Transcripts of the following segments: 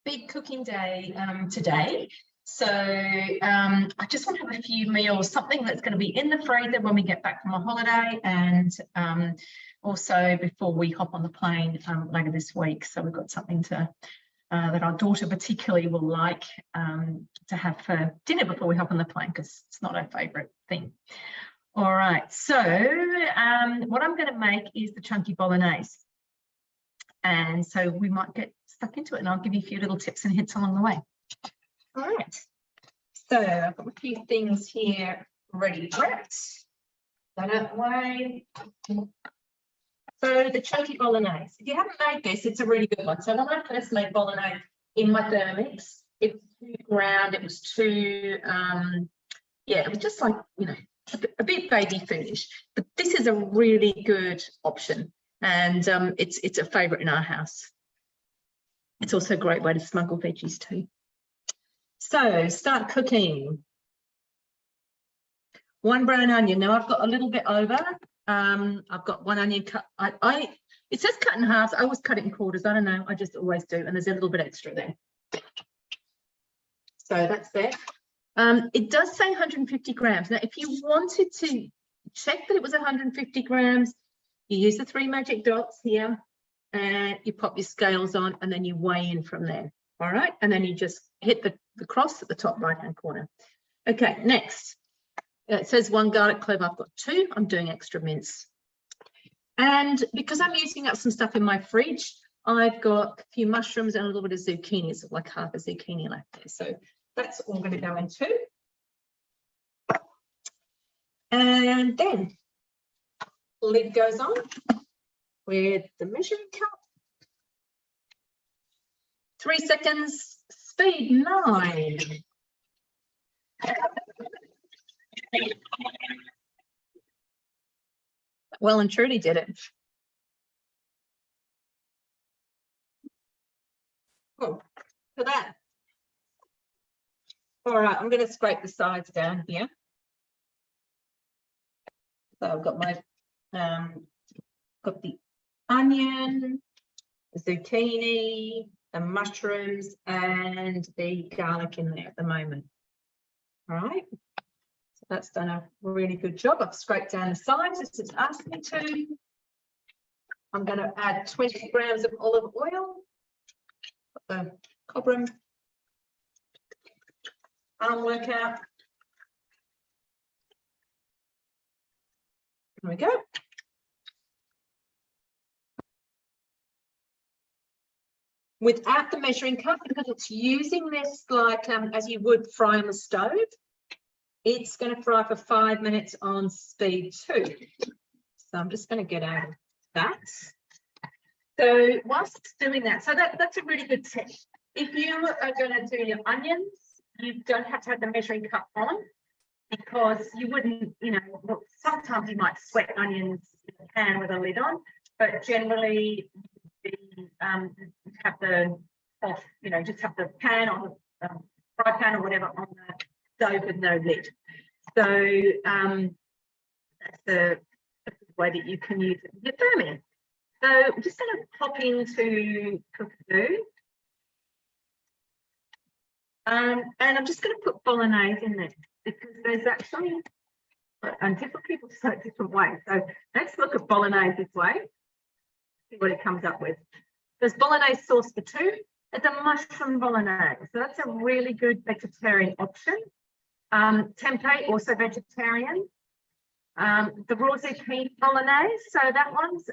big cooking day today. So I just want to have a few meals, something that's going to be in the freezer when we get back from a holiday, and also before we hop on the plane later this week. So we've got something to that our daughter particularly will like to have for dinner before we hop on the plane, because it's not her favourite thing. All right, so what I'm going to make is the chunky bolognese. And so we might get stuck into it, and I'll give you a few little tips and hints along the way. All right, so I've got a few things here ready prepped. That out the way. So the chunky bolognese, if you haven't made this, it's a really good one. So when I first made bolognese in my Thermomix, it was too ground, it was too, it was just like, you know, a bit baby foodish. But this is a really good option, and it's a favourite in our house. It's also a great way to smuggle veggies too. So start cooking. 1 brown onion. Now I've got a little bit over. I've got 1 onion cut. It says cut in halves. I always cut it in quarters. I don't know. I just always do. And there's a little bit extra there. So that's there. It does say 150 grams. Now, if you wanted to check that it was 150 grams, you use the 3 magic dots here, and you pop your scales on, and then you weigh in from there. All right. And then you just hit the cross at the top right-hand corner. Okay, next. It says 1 garlic clove. I've got 2. I'm doing extra mince. And because I'm using up some stuff in my fridge, I've got a few mushrooms and a little bit of zucchini, so like half a zucchini left there. So that's all going to go in too. And then lid goes on with the measuring cup. 3 seconds, speed 9. Well and truly did it. Cool. For that. All right, I'm going to scrape the sides down here. So I've got my got the onion, the zucchini, the mushrooms, and the garlic in there at the moment. All right. So that's done a really good job. I've scraped down the sides as it's asked me to. I'm going to add 20 grams of olive oil. Got the cobram arm workout. There we go. Without the measuring cup, because it's using this like as you would fry on the stove, it's going to fry for 5 minutes on speed 2. So I'm just going to get out of that. So whilst it's doing that, so that's a really good tip. If you are going to do your onions, you don't have to have the measuring cup on, because you wouldn't, you know, sometimes you might sweat onions in a pan with a lid on, but generally have the off, you know, just have the pan on the fry pan or whatever on the stove with no lid. So that's the way that you can use it with your therming. So I'm just going to pop into cookadoo. And I'm just going to put bolognese in there, because there's actually, and different people say it different ways. So let's look at bolognese this way, see what it comes up with. There's bolognese sauce for 2. It's a mushroom bolognese. So that's a really good vegetarian option. Tempeh, also vegetarian. The raw zucchini bolognese. So that one's,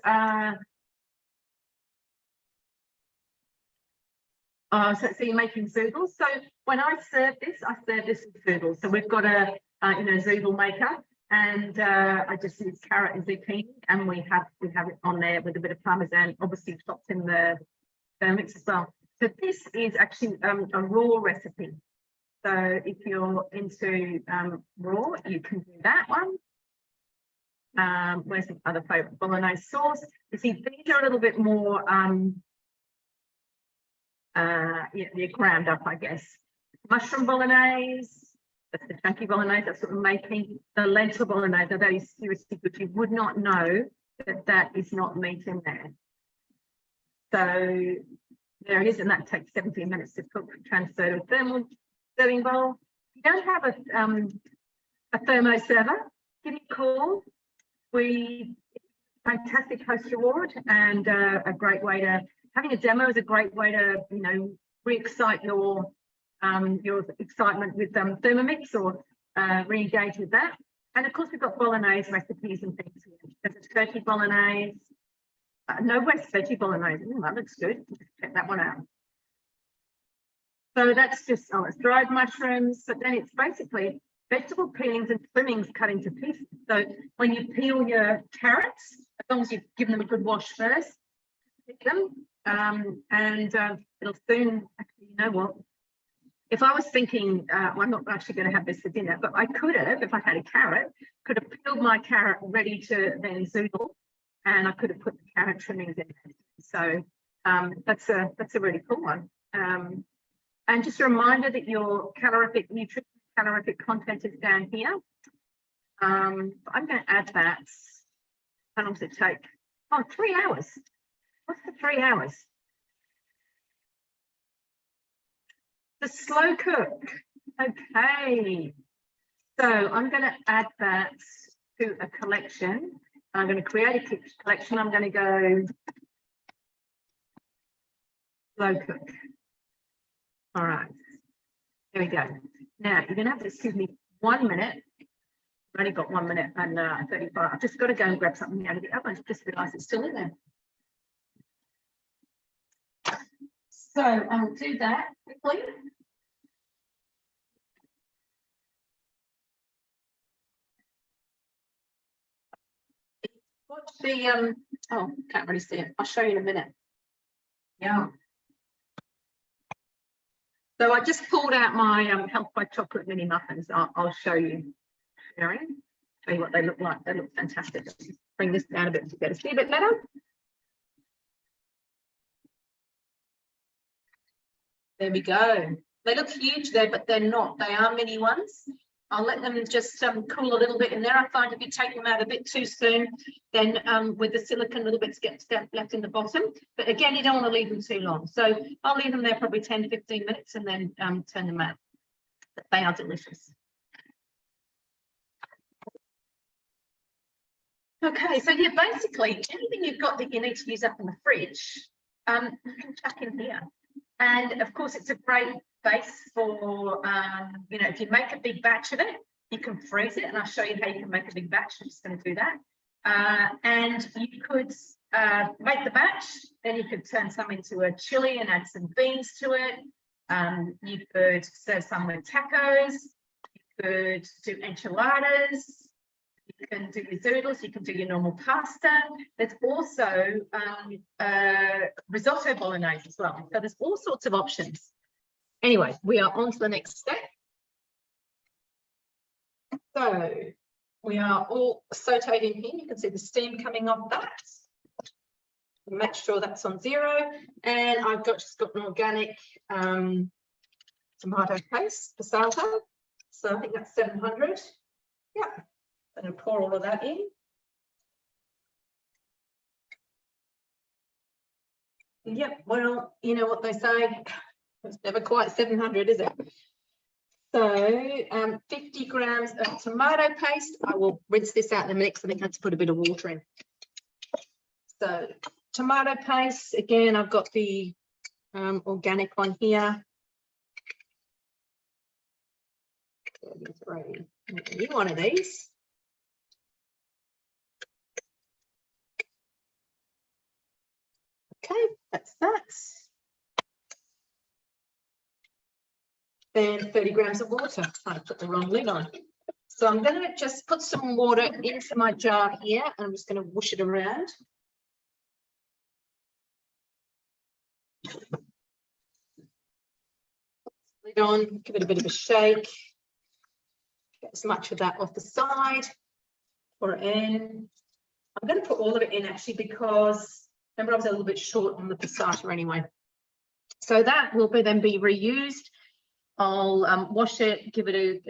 so you're making zoodles. So when I serve this with zoodles. So we've got a zoodle maker, and I just use carrot and zucchini, and we have it on there with a bit of parmesan, obviously chopped in the mix as well. So this is actually a raw recipe. So if you're into raw, you can do that one. Where's the other favourite? Bolognese sauce. You see, these are a little bit more they're ground up, I guess. Mushroom bolognese. That's the chunky bolognese. That's what we're making. The lentil bolognese. That is seriously good. You would not know that is not meat in there. So There it is, and that takes 17 minutes to cook. Transfer to a thermal serving bowl. If you don't have a thermo server, give me a call. Fantastic host reward, and a great way to, having a demo is a great way to, you know, re-excite your excitement with Thermomix, or re-engage with that. And of course, we've got Bolognese recipes and things here. There's a turkey Bolognese. No West veggie Bolognese. Ooh, that looks good. Check that one out. So that's just, it's dried mushrooms, but then it's basically vegetable peelings and trimmings cut into pieces. So when you peel your carrots, as long as you've given them a good wash first, pick them, it'll soon, actually, you know what? If I was thinking, well, I'm not actually going to have this for dinner, but I could have, if I had a carrot, could have peeled my carrot ready to then zoodle, and I could have put the carrot trimmings in there. So that's a really cool one. And just a reminder that your nutrition calorific content is down here. I'm going to add that. How long does it take? Oh, 3 hours. What's the 3 hours? The slow cook. Okay. So I'm going to add that to a collection. I'm going to create a collection. I'm going to go slow cook. All right. There we go. Now you're going to have to excuse me 1 minute. I've only got 1 minute and 35. I've just got to go and grab something out of the oven. I just realised it's still in there. So I'll do that quickly. What's the oh, can't really see it. I'll show you in a minute. Yeah. So I just pulled out my Health by Chocolate mini muffins. I'll show you, Sharon. Show you what they look like. They look fantastic. Let's just bring this down a bit to get to see a bit better. There we go. They look huge there, but they're not. They are mini ones. I'll let them just cool a little bit in there. I find if you take them out a bit too soon, then with the silicone, little bits get left in the bottom. But again, you don't want to leave them too long. So I'll leave them there probably 10 to 15 minutes and then turn them out. But they are delicious. Okay, so yeah, basically anything you've got that you need to use up in the fridge, you can chuck in here. And of course, it's a great base for, you know, if you make a big batch of it, you can freeze it. And I'll show you how you can make a big batch. I'm just going to do that. And you could make the batch, then you could turn some into a chili and add some beans to it. You could serve some with tacos. You could do enchiladas. You can do your zoodles, you can do your normal pasta. There's also risotto bolognese as well. So there's all sorts of options. Anyway, we are on to the next step. So we are all sauteed in here. You can see the steam coming off that. Make sure that's on 0. And I've just got an organic tomato paste, Basil. So I think that's 700. Yeah. I'm going to pour all of that in. Yep, well, you know what they say, it's never quite 700, is it? So 50 grams of tomato paste. I will rinse this out in a minute because I think I have to put a bit of water in. So tomato paste, again, I've got the organic one here. Need one of these. Okay, that's that. Then 30 grams of water. I put the wrong lid on. So I'm going to just put some water into my jar here, and I'm just going to whoosh it around. Lid on, give it a bit of a shake. Get as much of that off the side. Pour it in. I'm going to put all of it in actually because remember I was a little bit short on the passata anyway. So that will then be reused. I'll wash it, give it a,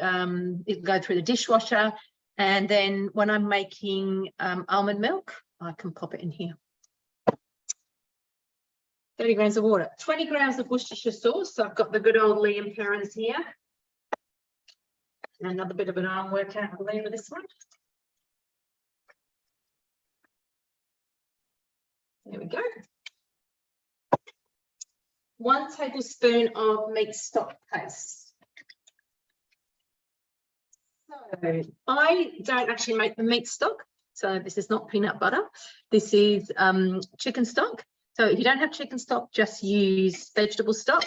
it'll go through the dishwasher. And then when I'm making almond milk, I can pop it in here. 30 grams of water, 20 grams of Worcestershire sauce. So I've got the good old Liam Perrins here. And another bit of an arm workout, I believe, with this one. There we go. 1 tablespoon of meat stock paste. So I don't actually make the meat stock. So this is not peanut butter. This is chicken stock. So if you don't have chicken stock, just use vegetable stock.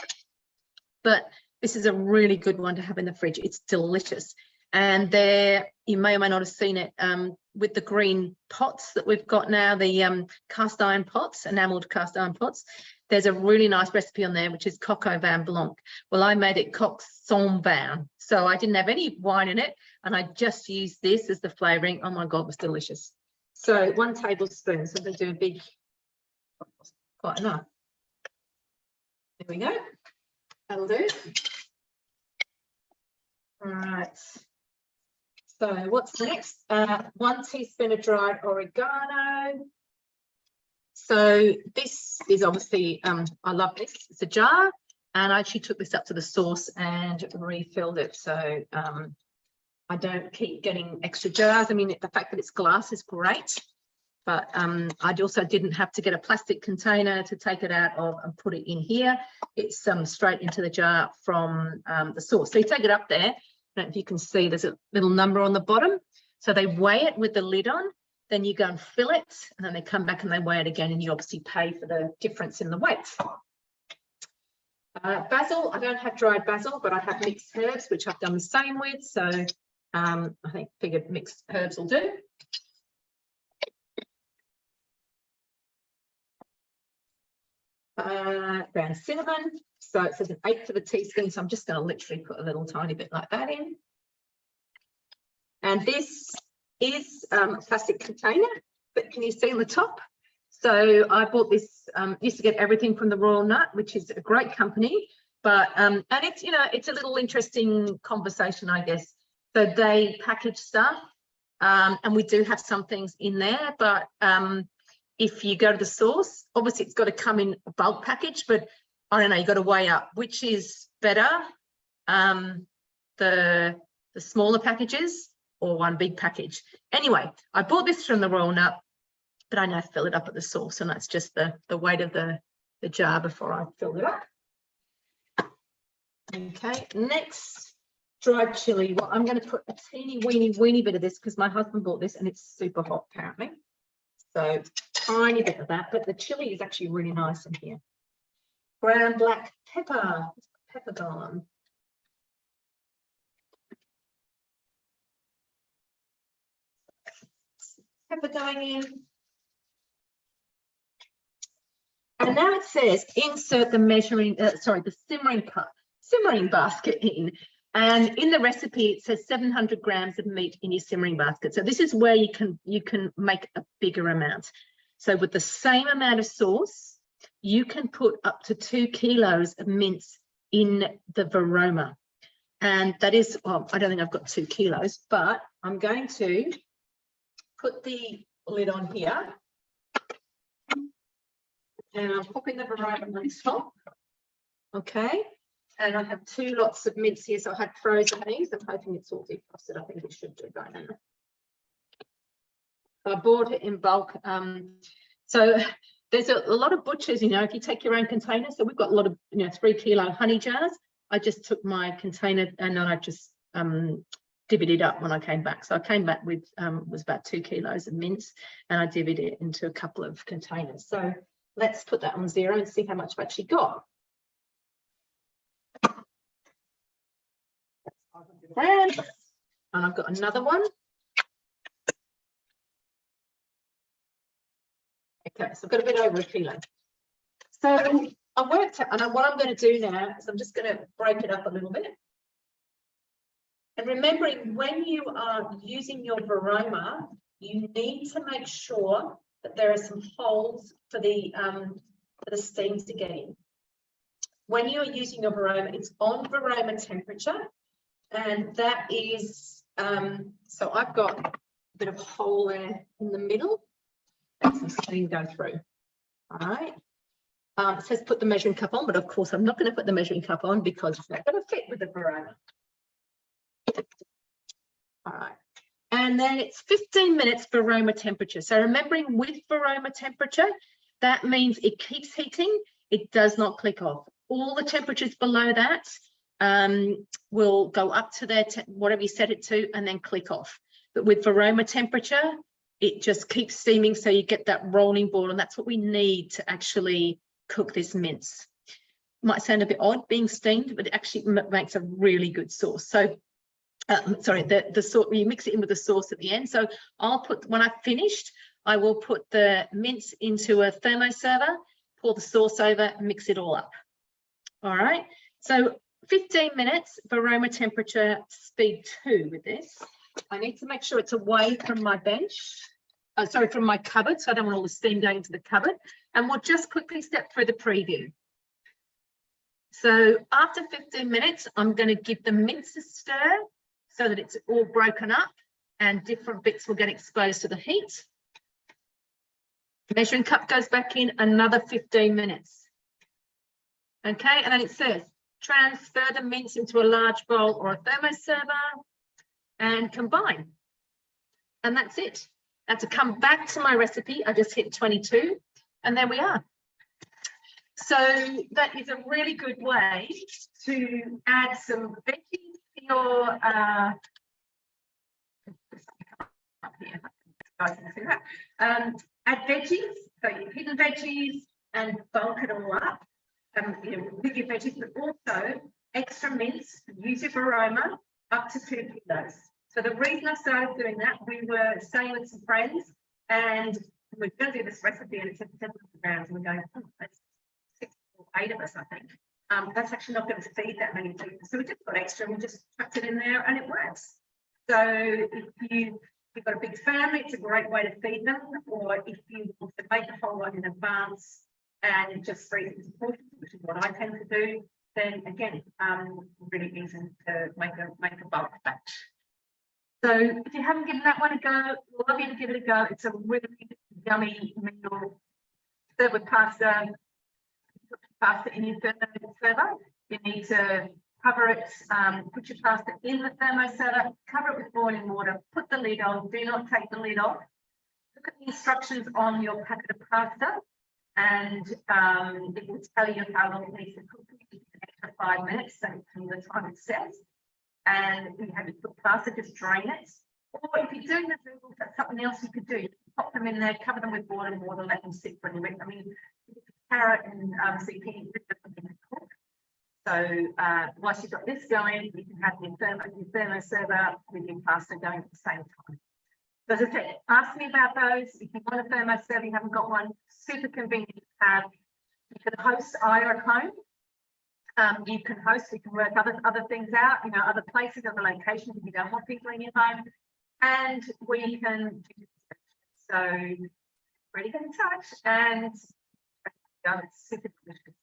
But this is a really good one to have in the fridge. It's delicious. And there, you may or may not have seen it with the green pots that we've got now, the cast iron pots, enameled cast iron pots. There's a really nice recipe on there, which is coq au vin blanc. Well, I made it coq sans vin. So I didn't have any wine in it. And I just used this as the flavouring. Oh my God, it was delicious. So 1 tablespoon. So I'm going to do a big, quite enough. There we go. That'll do. All right. So what's next? 1 teaspoon of dried oregano. So this is obviously, I love this. It's a jar, and I actually took this up to the source and refilled it. So I don't keep getting extra jars. I mean, the fact that it's glass is great, but I also didn't have to get a plastic container to take it out of and put it in here. It's straight into the jar from the source. So you take it up there. I don't know if you can see, there's a little number on the bottom. So they weigh it with the lid on, then you go and fill it, and then they come back and they weigh it again, and you obviously pay for the difference in the weight. Basil, I don't have dried basil, but I have mixed herbs, which I've done the same with. So I figured mixed herbs will do. Ground cinnamon. So it says 1/8 of a teaspoon. So I'm just going to literally put a little tiny bit like that in. And this is a plastic container, but can you see on the top? So I bought this, used to get everything from the Royal Nut, which is a great company, but and it's, you know, it's a little interesting conversation, I guess. So they package stuff, and we do have some things in there, but if you go to the source, obviously it's got to come in a bulk package, but I don't know, you've got to weigh up which is better, the smaller packages or one big package. Anyway, I bought this from the Royal Nut, but I now fill it up at the source, and that's just the weight of the jar before I fill it up. Okay, next, dried chili. Well, I'm going to put a teeny weeny bit of this because my husband bought this and it's super hot apparently. So tiny bit of that, but the chili is actually really nice in here. Ground black pepper, pepper gone. Pepper going in. And now it says insert the the simmering basket in. And in the recipe, it says 700 grams of meat in your simmering basket. So this is where you can make a bigger amount. So with the same amount of sauce, you can put up to 2 kilos of mince in the varoma. And that is, well, I don't think I've got 2 kilos, but I'm going to put the lid on here. And I'm popping the varoma on top. Okay. And I have 2 lots of mince here, so I had frozen these. I'm hoping it's all defrosted. I think it should do by now. I bought it in bulk. So there's a lot of butchers, you know, if you take your own container. So we've got a lot of, 3 kilo honey jars. I just took my container and then I just divvied it up when I came back. So I came back with was about 2 kilos of mince, and I divvied it into a couple of containers. So let's put that on 0 and see how much I've actually got. And I've got another one. Okay, so I've got a bit over 1 kilo. So I worked out, and what I'm going to do now is I'm just going to break it up a little bit. And remembering, when you are using your varoma, you need to make sure that there are some holes for the steam to get in. When you're using your varoma, it's on varoma temperature. And that is, so I've got a bit of a hole there in the middle. Let some steam go through. All right. It says put the measuring cup on, but of course I'm not going to put the measuring cup on because it's not going to fit with the varoma. All right. And then it's 15 minutes varoma temperature. So remembering with varoma temperature, that means it keeps heating. It does not click off. All the temperatures below that will go up to their whatever you set it to and then click off. But with varoma temperature, it just keeps steaming, so you get that rolling ball, and that's what we need to actually cook this mince. Might sound a bit odd being steamed, but it actually makes a really good sauce. So sorry, the sauce, you mix it in with the sauce at the end. So I'll put, when I've finished, I will put the mince into a thermoserver, pour the sauce over, mix it all up. All right, so 15 minutes, varoma temperature, speed 2 with this. I need to make sure it's away from my bench. Sorry, from my cupboard, so I don't want all the steam going into the cupboard. And we'll just quickly step through the preview. So after 15 minutes, I'm going to give the mince a stir so that it's all broken up and different bits will get exposed to the heat. The measuring cup goes back in, another 15 minutes. Okay, and then it says, transfer the mince into a large bowl or a thermoserver and combine. And that's it. Now to come back to my recipe, I just hit 22 and there we are. So that is a really good way to add some veggies to your add veggies, so your hidden veggies, and bulk it all up with your veggies, but also extra mince, use your varoma up to 2 kilos. So the reason I started doing that, we were staying with some friends and we're going to do this recipe and it's 7 grams and we're going, oh, that's 6 or 8 of us, I think. That's actually not going to feed that many people. So we just got extra and we just chucked it in there and it works. So if you've got a big family, it's a great way to feed them. Or if you want to make a whole lot in advance and just freeze it into portions, which is what I tend to do, then again, really easy to make a bulk batch. So if you haven't given that one a go, we'd love you to give it a go. It's a really yummy meal. Served with pasta. Pasta in your thermoserver. You need to cover it, put your pasta in the thermoserver, cover it with boiling water, put the lid on, do not take the lid off. Look at the instructions on your packet of pasta and it will tell you how long it needs to cook. An extra 5 minutes, so from the time it says. And if you have to put pasta, just drain it. Or if you're doing the noodles, that's something else you could do. You pop them in there, cover them with boiling water, let them sit for a bit. I mean, carrot and zucchini to cook. So whilst you've got this going, you can have your thermoserver with your pasta going at the same time. So as I said, ask me about those. If you want a thermoserver, you haven't got one, super convenient to have. You can host Aya at home. You can host, you can work other things out, other places, other locations if you don't want people in your home. And we can do this. So really get in touch and it's super delicious.